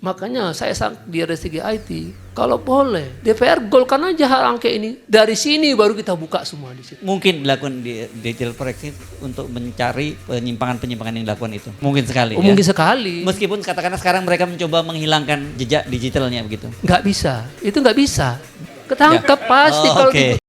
Makanya saya di RSTG IT, kalau boleh DPR golkan aja hak angket ini. Dari sini baru kita buka semua di situ. Mungkin dilakukan di digital forensik untuk mencari penyimpangan-penyimpangan yang dilakukan itu. Mungkin sekali ya. Mungkin sekali. Meskipun katakanlah sekarang mereka mencoba menghilangkan jejak digitalnya begitu. Nggak bisa, itu nggak bisa. Ketangkep pasti kalau Oke. gitu.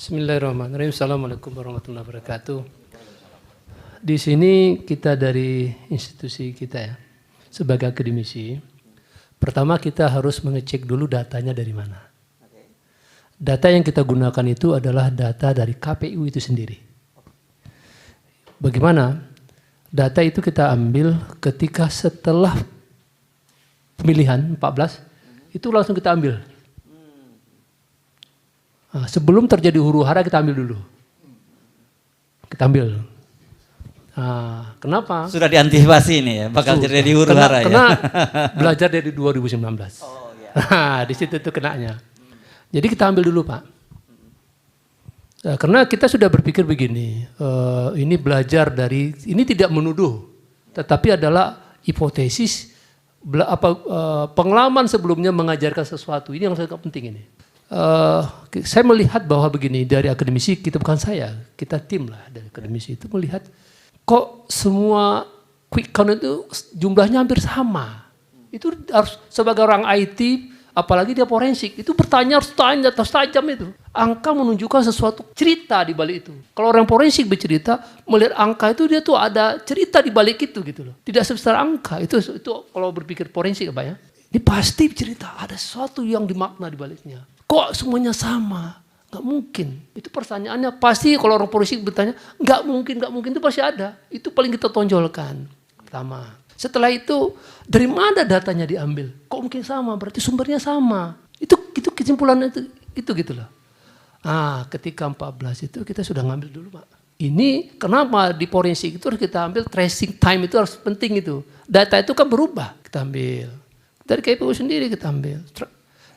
Bismillahirrahmanirrahim. Assalamualaikum warahmatullahi wabarakatuh. Di sini kita dari institusi kita ya, sebagai akademisi, pertama kita harus mengecek dulu datanya dari mana. Data yang kita gunakan itu adalah data dari KPU itu sendiri. Bagaimana? Data itu kita ambil ketika setelah pemilihan 14, itu langsung kita ambil. Nah, sebelum terjadi huru hara kita ambil dulu. Kita ambil. Nah, kenapa? Sudah diantisipasi ini ya, bakal terjadi huru hara ya. Karena belajar dari 2019. Oh, iya. Nah, di situ tuh kenanya. Jadi kita ambil dulu Pak. Karena kita sudah berpikir begini, ini belajar dari, ini tidak menuduh, tetapi adalah hipotesis, pengalaman sebelumnya mengajarkan sesuatu. Ini yang sangat penting ini. Saya melihat bahwa begini, dari akademisi, kita bukan saya, kita tim lah dari akademisi itu melihat kok semua quick count itu jumlahnya hampir sama. Itu harus sebagai orang IT, apalagi dia forensik, itu bertanya harus tanya terus tajam itu. Angka menunjukkan sesuatu cerita di balik itu. Kalau orang forensik bercerita, melihat angka itu dia tuh ada cerita di balik itu gitu loh. Tidak sebesar angka, itu kalau berpikir forensik Pak ya. Ini pasti cerita, ada sesuatu yang dimakna di baliknya. Kok semuanya sama? Nggak mungkin. Itu pertanyaannya pasti kalau orang forensik bertanya, nggak mungkin itu pasti ada. Itu paling kita tonjolkan. Pertama. Setelah itu, dari mana datanya diambil? Kok mungkin sama? Berarti sumbernya sama. Itu kesimpulan itu gitu loh. Ah, ketika 14 itu kita sudah ngambil dulu Pak. Ini kenapa di forensik itu harus kita ambil tracing time itu harus penting itu. Data itu kan berubah. Kita ambil. Dari KPU sendiri kita ambil.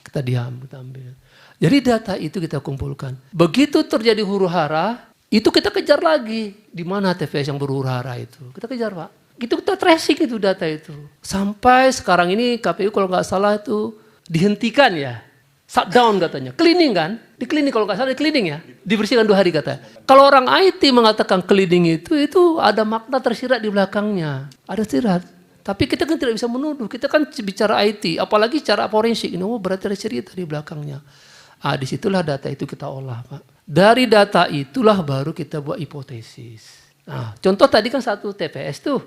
Kita diam, kita ambil. Jadi data itu kita kumpulkan. Begitu terjadi huru hara, itu kita kejar lagi. Di mana TPS yang berhuru hara itu? Kita kejar Pak. Itu kita tracing itu data itu. Sampai sekarang ini KPU kalau nggak salah itu dihentikan ya. Shutdown katanya. Cleaning kan? Di cleaning kalau nggak salah di cleaning ya. Dibersihkan 2 hari katanya. Kalau orang IT mengatakan cleaning itu ada makna tersirat di belakangnya. Ada tersirat. Tapi kita kan tidak bisa menuduh, kita kan bicara IT, apalagi cara forensik, berarti ada cerita di belakangnya. Ah, disitulah data itu kita olah Pak. Dari data itulah baru kita buat hipotesis. Nah, contoh tadi kan satu TPS tuh,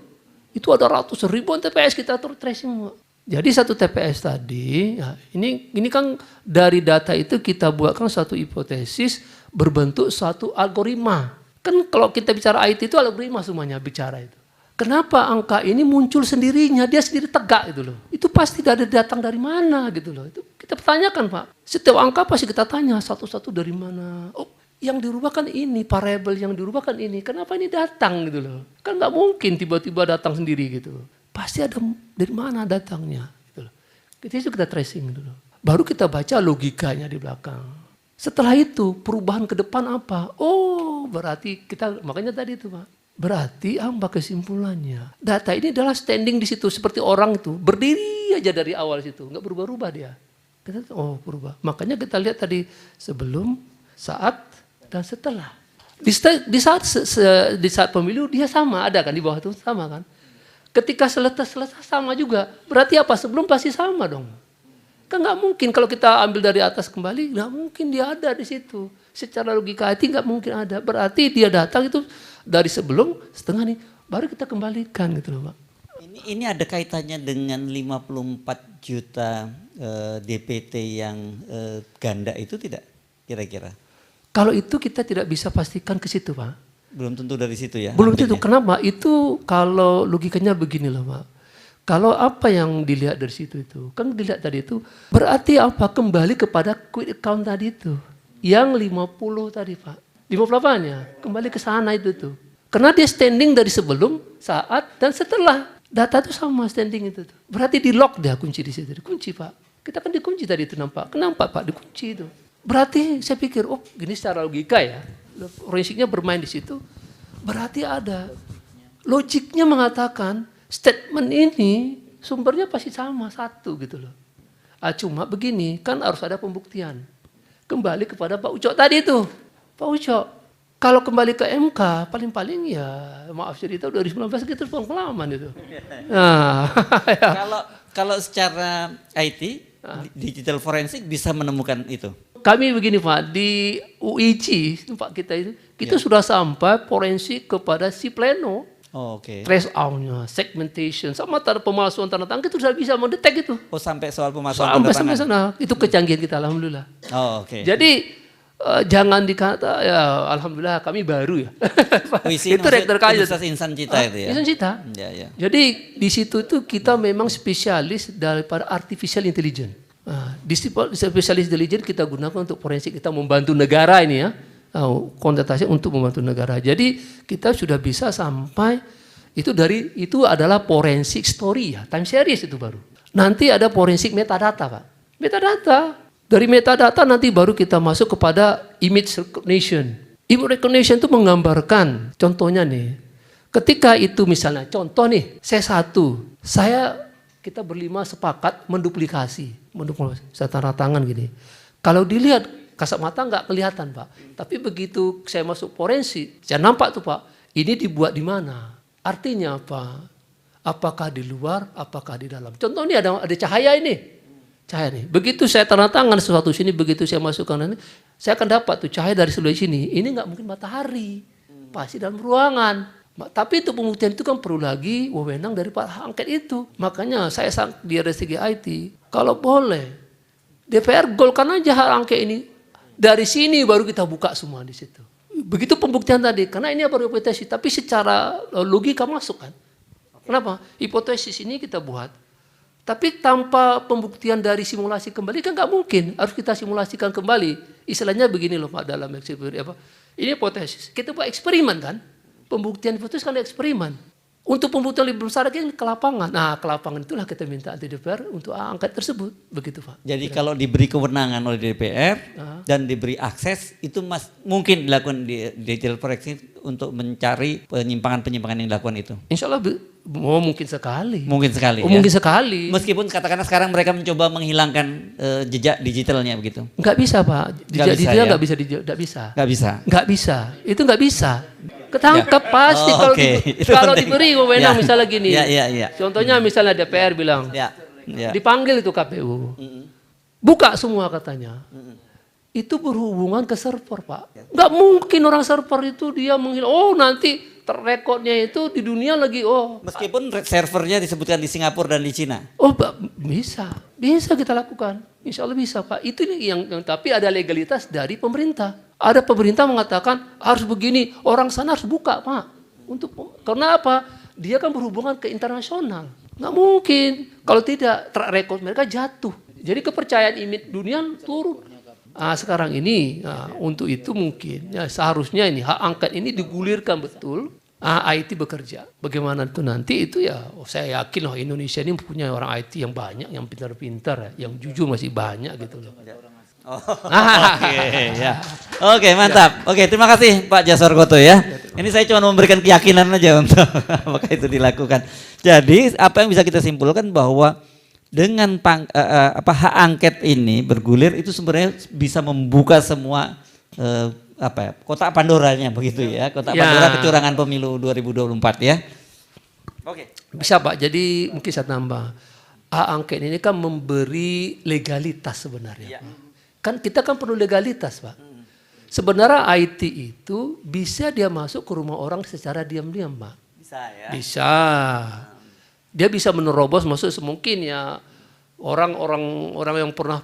itu ada ratus ribuan TPS kita tracing. Jadi satu TPS tadi, ya, ini kan dari data itu kita buatkan satu hipotesis berbentuk satu algoritma. Kan kalau kita bicara IT itu algoritma semuanya bicara itu. Kenapa angka ini muncul sendirinya, dia sendiri tegak gitu loh. Itu pasti datang dari mana gitu loh. Itu kita pertanyakan Pak. Setiap angka pasti kita tanya satu-satu dari mana. Oh, yang dirubah kan ini, variabel yang dirubah kan ini. Kenapa ini datang gitu loh. Kan nggak mungkin tiba-tiba datang sendiri gitu loh. Pasti ada dari mana datangnya gitu loh. Itu kita tracing gitu loh. Baru kita baca logikanya di belakang. Setelah itu perubahan ke depan apa? Oh, berarti kita, makanya tadi itu Pak. Berarti apa kesimpulannya? Data ini adalah standing di situ seperti orang itu berdiri aja dari awal situ, nggak berubah-ubah dia. Kita berubah. Makanya kita lihat tadi sebelum, saat, dan setelah. Di saat pemilu dia sama ada kan di bawah itu sama kan. Ketika selesai sama juga. Berarti apa? Sebelum pasti sama dong. Kan nggak mungkin kalau kita ambil dari atas kembali, nggak mungkin dia ada di situ. Secara logika IT nggak mungkin ada. Berarti dia datang itu dari sebelum setengah nih, baru kita kembalikan gitu loh Pak. Ini ada kaitannya dengan 54 juta DPT yang ganda itu tidak kira-kira? Kalau itu kita tidak bisa pastikan ke situ Pak. Belum tentu dari situ ya? Belum tentu. Kenapa? Itu kalau logikanya begini loh Pak. Kalau apa yang dilihat dari situ itu, kan dilihat tadi itu berarti apa? Kembali kepada quick account tadi itu. Yang 50 tadi Pak. 58-nya kembali ke sana itu tuh. Karena dia standing dari sebelum, saat, dan setelah. Data itu sama standing itu tuh. Berarti di lock dia kunci di situ. Dikunci Pak. Kita kan dikunci tadi itu nampak. Kenapa Pak dikunci itu? Berarti saya pikir, oh gini secara logika ya. Forensiknya bermain di situ. Berarti ada. Logiknya mengatakan statement ini sumbernya pasti sama, satu gitu loh. Cuma begini, kan harus ada pembuktian. Kembali kepada Pak Ucok tadi itu. Pak Ucok, kalau kembali ke MK, paling-paling ya maaf cerita 2019 kita pengalaman itu. Nah, kalau secara IT, digital forensik bisa menemukan itu? Kami begini Pak, di UIC tempat kita itu, kita sudah sampai forensik kepada si pleno. Oh, oke. Trace out-nya, segmentation, sama pemalsuan tanda tangan itu sudah bisa mendetek itu. Oh sampai soal pemalsuan Sampai tanda tangan? sana, itu kecanggihan kita alhamdulillah. Oh oke. Jadi jangan dikata ya alhamdulillah kami baru ya. Itu rektor kaya. Insan Cita itu ya? Insan Cita. Ya. Jadi di situ tuh kita memang spesialis daripada artificial intelligence. Nah, di spesialis intelligence kita gunakan untuk forensik, kita membantu negara ini ya. Konsentrasi untuk membantu negara. Jadi kita sudah bisa sampai itu adalah forensik story ya, time series itu baru. Nanti ada forensik metadata Pak. Metadata. Dari metadata nanti baru kita masuk kepada image recognition. Image recognition itu menggambarkan, contohnya nih, ketika itu misalnya, contoh nih, kita berlima sepakat menduplikasi, saya tanda tangan gini. Kalau dilihat kasat mata nggak kelihatan Pak, tapi begitu saya masuk forensik, saya nampak tuh Pak, ini dibuat di mana? Artinya apa? Apakah di luar, apakah di dalam? Contoh ini ada cahaya ini. Cahaya nih. Begitu saya tanda tangan sesuatu sini, begitu saya masukkan ini, saya akan dapat tuh cahaya dari sebelah sini. Ini nggak mungkin matahari, pasti dalam ruangan. Tapi untuk pembuktian itu kan perlu lagi wewenang dari Pak angket itu. Makanya saya dari segi IT, kalau boleh DPR golkan aja hak angket ini. Dari sini baru kita buka semua di situ. Begitu pembuktian tadi, karena ini baru hipotesis, tapi secara logika masuk kan. Kenapa? Hipotesis ini kita buat. Tapi tanpa pembuktian dari simulasi kembali kan nggak mungkin. Harus kita simulasikan kembali. Istilahnya begini loh Pak dalam eksperimen. Ini hipotesis. Kita buat eksperimen kan. Pembuktian hipotesis kan eksperimen. Untuk pembuktian lebih besar lagi ke lapangan. Nah ke lapangan itulah kita minta anti DPR untuk angket tersebut. Begitu Pak. Jadi kalau diberi kewenangan oleh DPR dan diberi akses itu mungkin dilakukan di digital forensik untuk mencari penyimpangan-penyimpangan yang dilakukan itu. Insya Allah mungkin sekali. Mungkin sekali. Mungkin sekali. Meskipun katakanlah sekarang mereka mencoba menghilangkan jejak digitalnya begitu. Nggak bisa Pak. Jejak digital nggak bisa. Nggak bisa. Itu nggak bisa. Ketangkap pasti kalau diberi wewenang misalnya gini. Contohnya misalnya DPR bilang, dipanggil itu KPU, buka semua katanya. Itu berhubungan ke server Pak. Nggak mungkin orang server itu dia menghilang. Oh nanti terrekodnya itu di dunia lagi. Oh meskipun servernya disebutkan di Singapura dan di Cina. Oh bisa kita lakukan. Insya Allah bisa Pak. Itu yang tapi ada legalitas dari pemerintah. Ada pemerintah mengatakan harus begini, orang sana harus buka Pak. Karena apa? Dia kan berhubungan ke internasional. Nggak mungkin. Kalau tidak, track record mereka jatuh. Jadi kepercayaan image dunia turun. Sekarang ini untuk itu mungkin seharusnya ini hak angket ini digulirkan betul. IT bekerja. Bagaimana itu nanti itu ya saya yakin loh Indonesia ini punya orang IT yang banyak, yang pintar-pintar ya, yang jujur masih banyak gitu loh. Oke, mantap. Oke, terima kasih Pak Jaswar Koto ya. Ini saya cuma memberikan keyakinan aja untuk apakah itu dilakukan. Jadi apa yang bisa kita simpulkan bahwa dengan hak angket ini bergulir itu sebenarnya bisa membuka semua kotak Pandoranya begitu ya, kotak Pandora kecurangan pemilu 2024 ya. Oke. Bisa Pak, jadi mungkin saya tambah. Hak angket ini kan memberi legalitas sebenarnya. Iya. Kan kita kan perlu legalitas Pak. Sebenarnya IT itu bisa dia masuk ke rumah orang secara diam-diam Pak. Bisa ya. Bisa. Dia bisa menerobos masuk semungkin ya orang yang pernah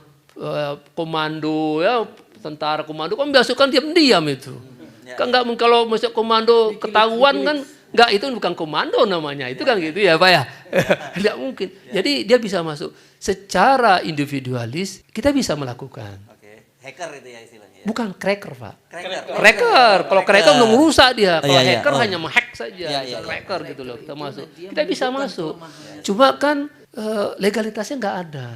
komando ya, tentara komando kan biasa kan diam-diam itu. Kan nggak kalau masuk komando ketahuan kan nggak, itu bukan komando namanya, itu kan gitu ya Pak ya. Nggak mungkin. Jadi dia bisa masuk secara individualis, kita bisa melakukan. Oke. Hacker itu ya istilahnya. Bukan cracker Pak. Cracker. Cracker, kalau cracker udah merusak dia. Kalau Iya, hacker oh. hanya menghack saja. Iya. Cracker gitu loh, kita masuk. Kita bisa masuk. Cuma kan legalitasnya nggak ada.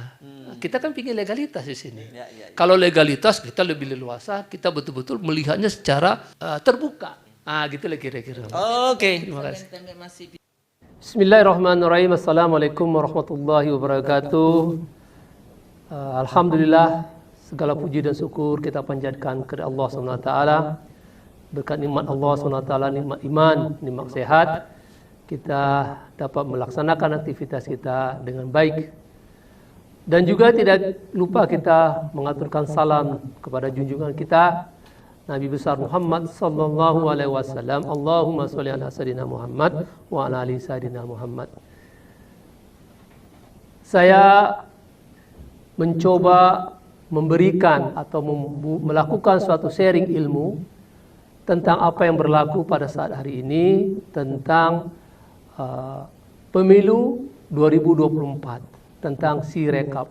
Kita kan ingin legalitas di sini. Iya. Kalau legalitas kita lebih leluasa, kita betul-betul melihatnya secara terbuka. Ah, gitu lah kira-kira. Oke. Terima kasih. Bismillahirrahmanirrahim. Assalamualaikum warahmatullahi wabarakatuh. Alhamdulillah, segala puji dan syukur kita panjatkan kepada Allah SWT. Berkat nikmat Allah SWT, nikmat iman, nikmat sehat, kita dapat melaksanakan aktivitas kita dengan baik. Dan juga tidak lupa kita mengaturkan salam kepada junjungan kita Nabi besar Muhammad sallallahu alaihi wasallam. Allahumma sholli ala sayyidina Muhammad wa ala ali sayyidina Muhammad. Saya mencoba memberikan atau melakukan suatu sharing ilmu tentang apa yang berlaku pada saat hari ini tentang pemilu 2024, tentang Sirekap.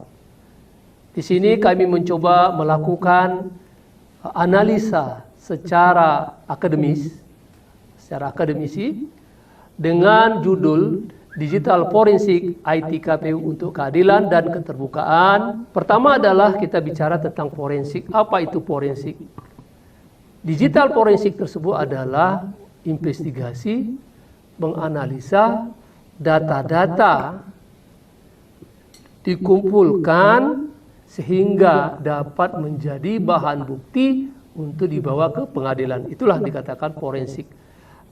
Di sini kami mencoba melakukan analisa secara akademisi dengan judul Digital Forensik IT KPU untuk Keadilan dan Keterbukaan. Pertama adalah kita bicara tentang forensik. Apa itu forensik? Digital forensik tersebut adalah investigasi, menganalisa data-data dikumpulkan sehingga dapat menjadi bahan bukti untuk dibawa ke pengadilan. Itulah dikatakan forensik.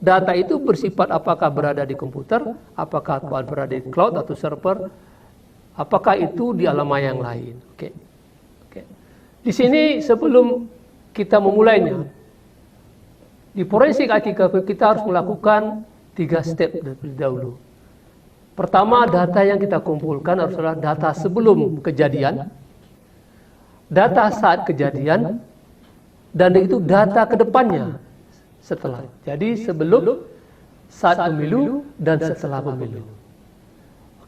Data itu bersifat apakah berada di komputer, apakah berada di cloud atau server, apakah itu di alam maya yang lain. Oke. Di sini sebelum kita memulainya, di forensik IT kita harus melakukan 3 step terlebih dahulu. Pertama, data yang kita kumpulkan adalah data sebelum kejadian, data saat kejadian, dan itu data ke depannya setelah. Jadi sebelum, saat pemilu, dan setelah pemilu.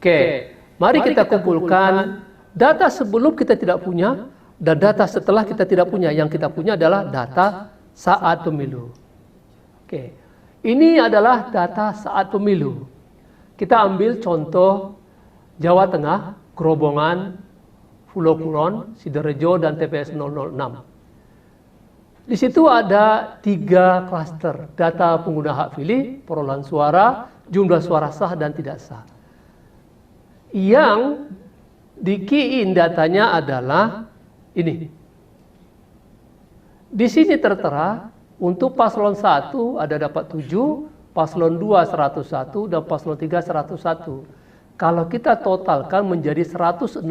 Oke, mari kita kumpulkan data sebelum kita tidak punya dan data setelah kita tidak punya. Yang kita punya adalah data saat pemilu. Oke, ini adalah data saat pemilu. Kita ambil contoh Jawa Tengah, Grobogan, Pulau Kulon, Sidorejo, dan TPS 006. Di situ ada 3 klaster, data pengguna hak pilih, perolehan suara, jumlah suara sah dan tidak sah. Yang di-key-in datanya adalah ini. Di sini tertera untuk paslon 1 ada dapat 7, paslon 2 101, dan paslon 3 101. Kalau kita totalkan menjadi 169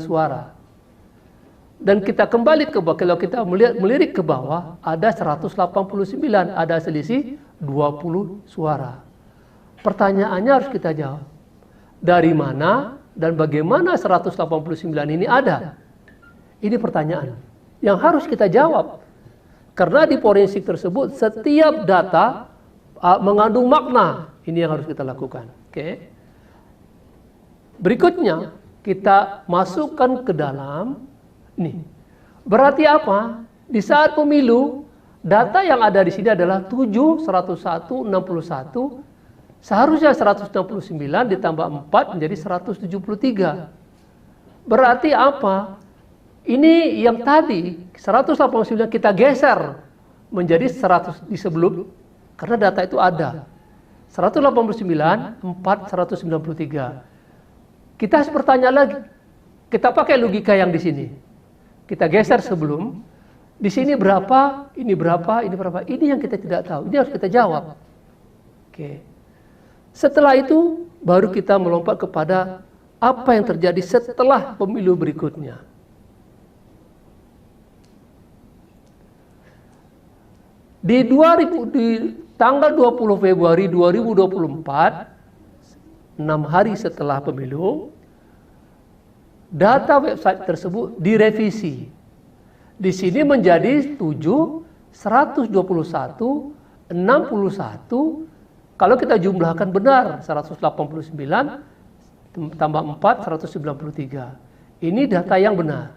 suara. Dan kita kembali ke bawah, kalau kita melirik ke bawah, ada 189, ada selisih 20 suara. Pertanyaannya harus kita jawab. Dari mana dan bagaimana 189 ini ada? Ini pertanyaan yang harus kita jawab. Karena di forensik tersebut, setiap data mengandung makna. Ini yang harus kita lakukan. Oke. Berikutnya, kita masukkan ke dalam ini. Berarti apa? Di saat pemilu, data yang ada di sini adalah 7, 101, 61. Seharusnya 169 ditambah 4 menjadi 173. Berarti apa? Ini yang tadi 189 kita geser menjadi 100 di sebelum, karena data itu ada. 189, 4, 193. Kita harus bertanya lagi. Kita pakai logika yang di sini. Kita geser sebelum. Di sini berapa, ini berapa, ini berapa. Ini yang kita tidak tahu. Ini harus kita jawab. Oke. Setelah itu baru kita melompat kepada apa yang terjadi setelah pemilu berikutnya. Di tanggal 20 Februari 2024, 6 hari setelah pemilu, data website tersebut direvisi. Di sini menjadi 7, 121, 61, kalau kita jumlahkan benar 189 tambah 4 193. Ini data yang benar.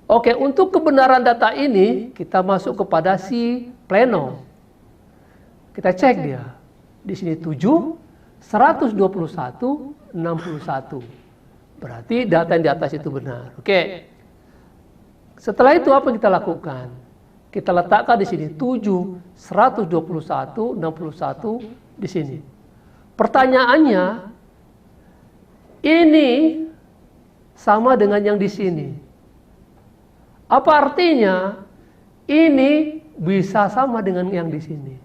Oke, untuk kebenaran data ini kita masuk kepada si pleno. Kita cek dia. Di sini 7, 121, 61. Berarti data yang di atas itu benar. Oke. Setelah itu apa yang kita lakukan? Kita letakkan di sini 7, 121, 61 di sini. Pertanyaannya, ini sama dengan yang di sini. Apa artinya? Ini bisa sama dengan yang di sini.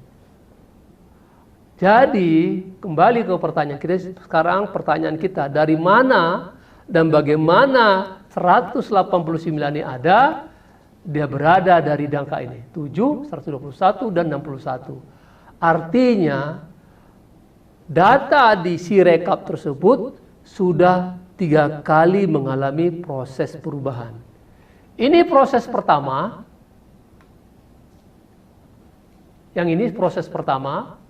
Jadi, kembali ke pertanyaan kita sekarang, pertanyaan kita, dari mana dan bagaimana 189 ini ada? Dia berada dari angka ini, 7, 121, dan 61. Artinya, data di Sirekap tersebut sudah 3 kali mengalami proses perubahan. Ini proses pertama. Yang ini proses pertama.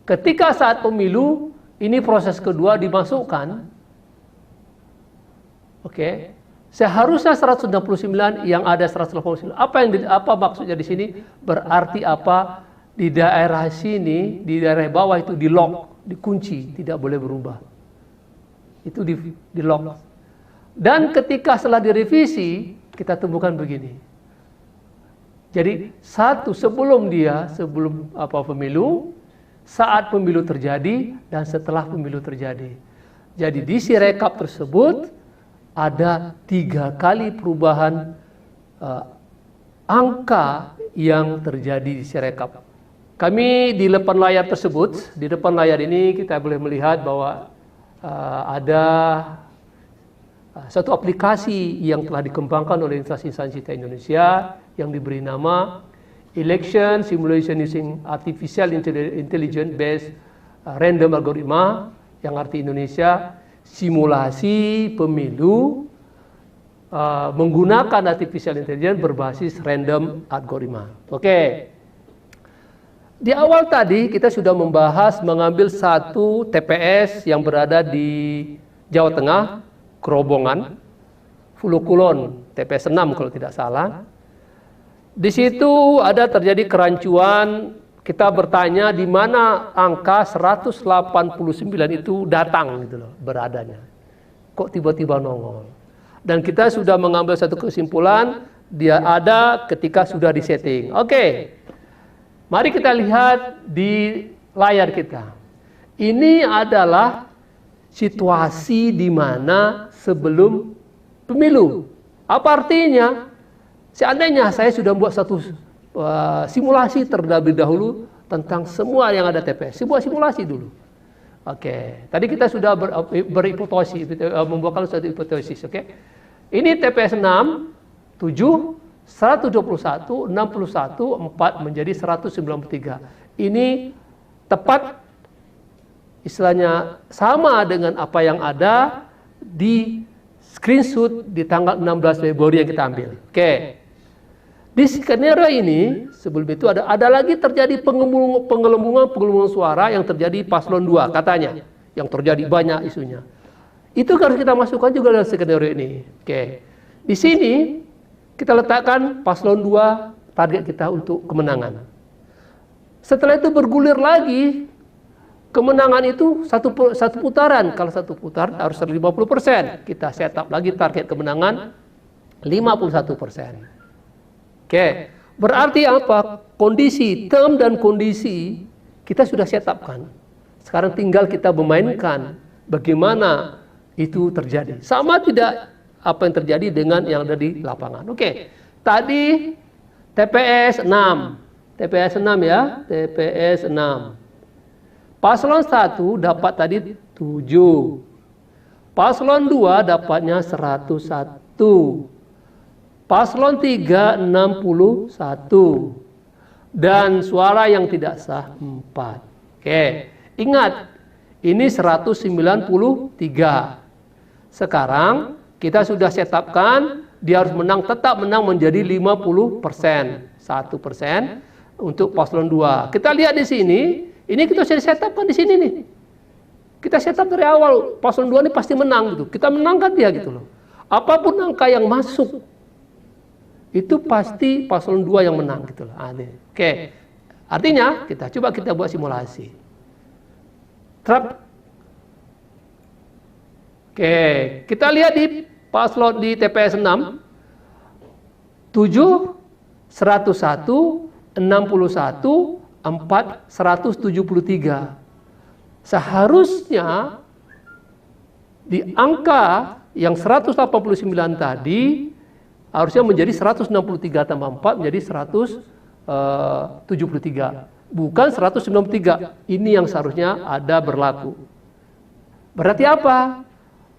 Ketika saat pemilu, ini proses kedua dimasukkan. Oke. Seharusnya 169 yang ada 189. Apa maksudnya di sini? Berarti apa? Di daerah sini, di daerah bawah itu di lock, dikunci, tidak boleh berubah. Itu di lock. Dan ketika setelah direvisi, kita temukan begini. Jadi sebelum pemilu, saat pemilu terjadi, dan setelah pemilu terjadi. Jadi di Sirekap tersebut ada 3 kali perubahan angka yang terjadi di Sirekap. Kami di depan layar tersebut, di depan layar ini kita boleh melihat bahwa ada satu aplikasi yang telah dikembangkan oleh instansi kita Indonesia yang diberi nama Election Simulation Using Artificial Intelligence Based Random Algorithm, yang arti Indonesia simulasi pemilu menggunakan artificial intelligence berbasis random algoritma. Oke. Di awal tadi kita sudah membahas mengambil satu TPS yang berada di Jawa Tengah, Kerobongan, Fulukulon, TPS 6 kalau tidak salah. Di situ ada terjadi kerancuan. Kita bertanya di mana angka 189 itu datang gitu loh, beradanya. Kok tiba-tiba nongol? Dan kita sudah mengambil satu kesimpulan, dia ada ketika sudah disetting. Oke. Mari kita lihat di layar kita. Ini adalah situasi di mana sebelum pemilu. Apa artinya? Seandainya saya sudah buat satu simulasi terlebih dahulu tentang semua yang ada TPS. Sebuah simulasi dulu. Oke. Tadi kita sudah berhipotesis, membuatkan suatu hipotesis. Oke. Ini TPS 6, 7, 121, 61, 4 menjadi 193. Ini tepat istilahnya sama dengan apa yang ada di screenshot di tanggal 16 Februari yang kita ambil. Oke. Di skenario ini, sebelum itu ada lagi terjadi penggelembungan suara yang terjadi paslon 2 katanya. Yang terjadi banyak isunya. Itu harus kita masukkan juga dalam skenario ini. Oke. Di sini kita letakkan paslon 2 target kita untuk kemenangan. Setelah itu bergulir lagi, kemenangan itu satu putaran. Kalau satu putaran harus 50%. Kita setup lagi target kemenangan 51%. Oke, berarti apa? Kondisi, term dan kondisi kita sudah setupkan. Sekarang tinggal kita memainkan bagaimana itu terjadi. Sama tidak apa yang terjadi dengan yang ada di lapangan. Oke, tadi TPS 6. TPS 6 ya, TPS 6. Paslon 1 dapat tadi 7. Paslon 2 dapatnya 101. Paslon 3 61. Dan suara yang tidak sah 4. Oke, ingat ini 193. Sekarang kita sudah setupkan dia harus menang, tetap menang menjadi 50%. 1% untuk paslon 2. Kita lihat di sini, ini kita sudah setupkan di sini nih. Kita setup dari awal, paslon 2 ini pasti menang gitu. Kita menangkan dia gitu loh. Apapun angka yang masuk, itu pasti paslon 2 yang menang gitu loh. Oke. Artinya kita buat simulasi. Oke, kita lihat di paslon di TPS 6 7 101 61 4 173. Seharusnya di angka yang 189 tadi harusnya menjadi 163 tambah 4 menjadi 173. Bukan 193. Ini yang seharusnya ada berlaku. Berarti apa?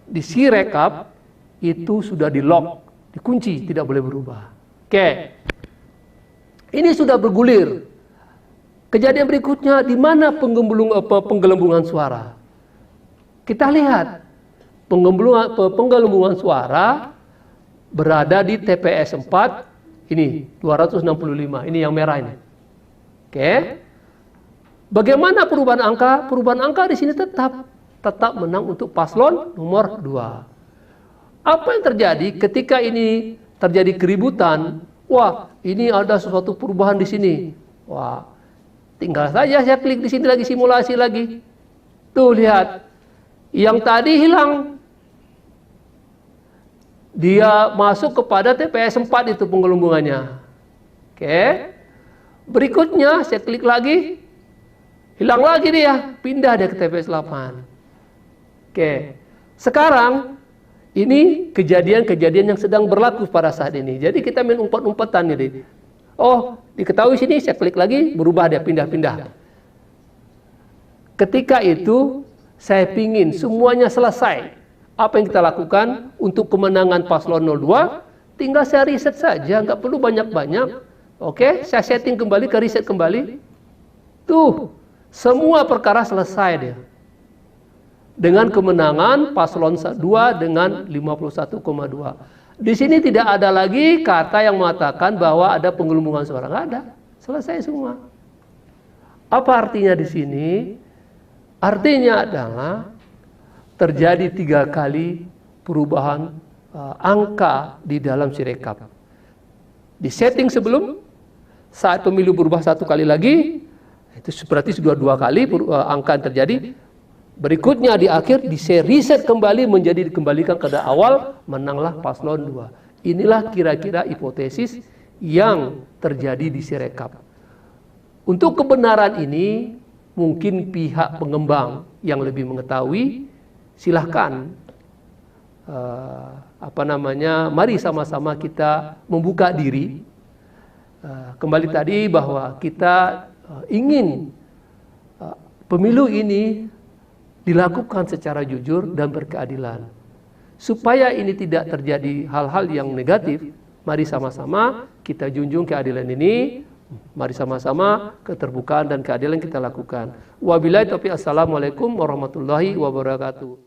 Di Sirekap itu sudah di lock, dikunci, tidak boleh berubah. Oke. Ini sudah bergulir. Kejadian berikutnya di mana penggelembungan suara? Kita lihat penggelembungan suara berada di TPS 4 ini 265. Ini yang merah ini. Oke. Bagaimana perubahan angka? Perubahan angka di sini tetap menang untuk paslon nomor 2. Apa yang terjadi ketika ini terjadi keributan? Wah, ini ada sesuatu perubahan di sini. Wah, tinggal saja saya klik di sini lagi, simulasi lagi. Tuh lihat, yang tadi hilang. Dia masuk kepada TPS 4 itu penggelembungannya. Oke. Berikutnya saya klik lagi. Hilang lagi dia, pindah dia ke TPS 8. Oke. Sekarang ini kejadian-kejadian yang sedang berlaku pada saat ini. Jadi kita main umpat-umpatan ini. Oh, diketahui sini saya klik lagi, berubah dia pindah-pindah. Ketika itu saya pingin semuanya selesai. Apa yang kita lakukan untuk kemenangan paslon 02? Tinggal saya riset saja, nggak perlu banyak-banyak. Oke, saya setting kembali ke riset kembali. Tuh, semua perkara selesai dia. Dengan kemenangan paslon 2 dengan 51,2. Di sini tidak ada lagi kata yang mengatakan bahwa ada penggelembungan suara, nggak ada. Selesai semua. Apa artinya di sini? Artinya adalah terjadi 3 kali perubahan angka di dalam Sirekap. Di setting sebelum, saat pemilu berubah 1 kali lagi, itu berarti sudah 2 kali angka yang terjadi. Berikutnya di akhir di reset kembali menjadi dikembalikan ke awal, menanglah paslon 2. Inilah kira-kira hipotesis yang terjadi di Sirekap. Untuk kebenaran ini mungkin pihak pengembang yang lebih mengetahui, silahkan mari sama-sama kita membuka diri. Kembali tadi bahwa kita ingin pemilu ini dilakukan secara jujur dan berkeadilan. Supaya ini tidak terjadi hal-hal yang negatif, mari sama-sama kita junjung keadilan ini, mari sama-sama keterbukaan dan keadilan kita lakukan. Wabillahi taufiq, assalamualaikum warahmatullahi wabarakatuh.